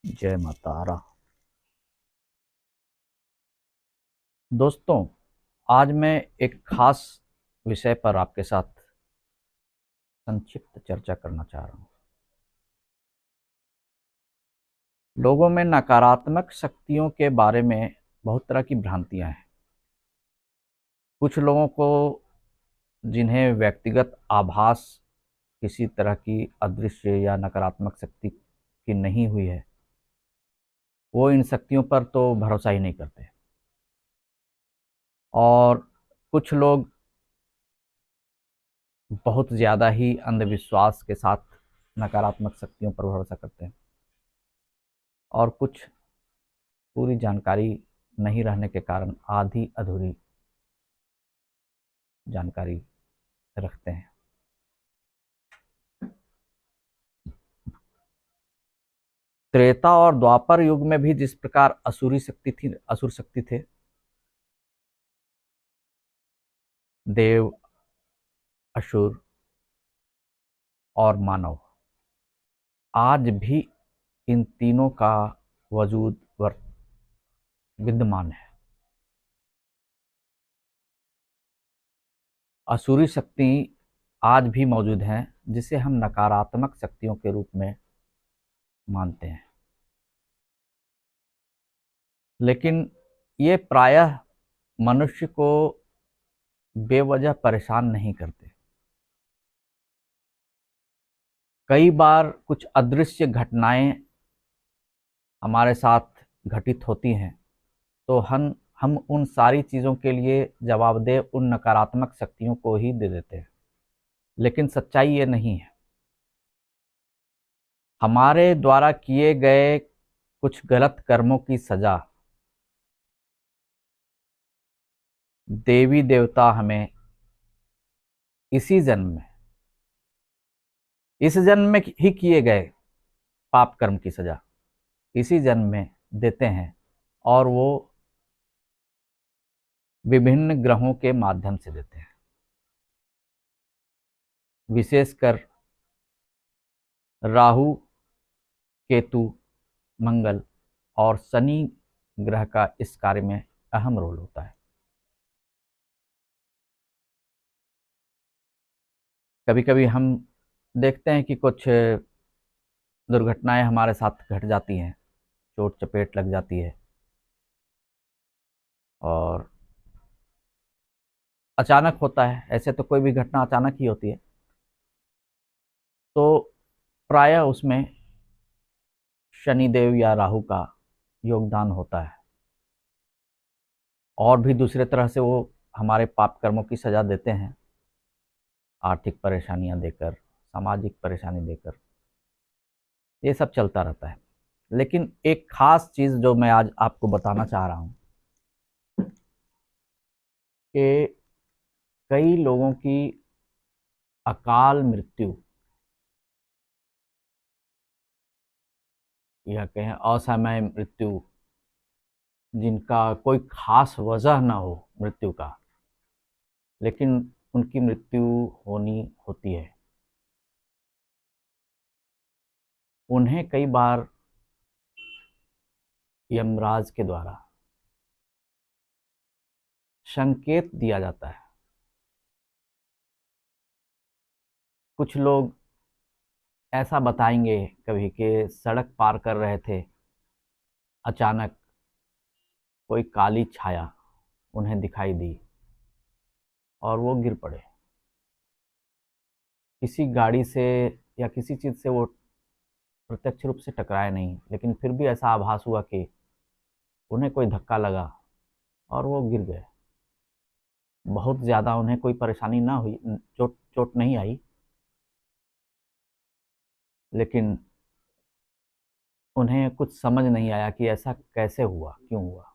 जय माता रा। दोस्तों, आज मैं एक खास विषय पर आपके साथ संक्षिप्त चर्चा करना चाह रहा हूँ। लोगों में नकारात्मक शक्तियों के बारे में बहुत तरह की भ्रांतियां हैं। कुछ लोगों को, जिन्हें व्यक्तिगत आभास किसी तरह की अदृश्य या नकारात्मक शक्ति की नहीं हुई है, वो इन शक्तियों पर तो भरोसा ही नहीं करते। और कुछ लोग बहुत ज़्यादा ही अंधविश्वास के साथ नकारात्मक शक्तियों पर भरोसा करते हैं, और कुछ पूरी जानकारी नहीं रहने के कारण आधी अधूरी जानकारी रखते हैं। त्रेता और द्वापर युग में भी जिस प्रकार असुर शक्ति थे, देव, असुर और मानव, आज भी इन तीनों का वजूद विद्यमान है। असुरी शक्ति आज भी मौजूद हैं, जिसे हम नकारात्मक शक्तियों के रूप में मानते हैं, लेकिन ये प्रायः मनुष्य को बेवजह परेशान नहीं करते। कई बार कुछ अदृश्य घटनाएं हमारे साथ घटित होती हैं, तो हम उन सारी चीज़ों के लिए जवाबदेह उन नकारात्मक शक्तियों को ही दे देते हैं, लेकिन सच्चाई ये नहीं है। हमारे द्वारा किए गए कुछ गलत कर्मों की सजा देवी देवता हमें इसी जन्म में, इस जन्म में ही किए गए पाप कर्म की सजा इसी जन्म में देते हैं, और वो विभिन्न ग्रहों के माध्यम से देते हैं। विशेषकर राहु, केतु, मंगल और शनि ग्रह का इस कार्य में अहम रोल होता है। कभी कभी हम देखते हैं कि कुछ दुर्घटनाएं हमारे साथ घट जाती हैं, चोट चपेट लग जाती है, और अचानक होता है। ऐसे तो कोई भी घटना अचानक ही होती है, तो प्रायः उसमें शनिदेव या राहु का योगदान होता है। और भी दूसरे तरह से वो हमारे पाप कर्मों की सजा देते हैं, आर्थिक परेशानियां देकर, सामाजिक परेशानी देकर। ये सब चलता रहता है। लेकिन एक खास चीज़ जो मैं आज आपको बताना चाह रहा हूँ कि कई लोगों की अकाल मृत्यु या कहें असमय मृत्यु, जिनका कोई खास वजह ना हो मृत्यु का, लेकिन उनकी मृत्यु होनी होती है, उन्हें कई बार यमराज के द्वारा संकेत दिया जाता है। कुछ लोग ऐसा बताएंगे कभी कि सड़क पार कर रहे थे, अचानक कोई काली छाया उन्हें दिखाई दी और वो गिर पड़े। किसी गाड़ी से या किसी चीज़ से वो प्रत्यक्ष रूप से टकराए नहीं, लेकिन फिर भी ऐसा आभास हुआ कि उन्हें कोई धक्का लगा और वो गिर गए। बहुत ज़्यादा उन्हें कोई परेशानी ना हुई, चोट चोट नहीं आई, लेकिन उन्हें कुछ समझ नहीं आया कि ऐसा कैसे हुआ, क्यों हुआ।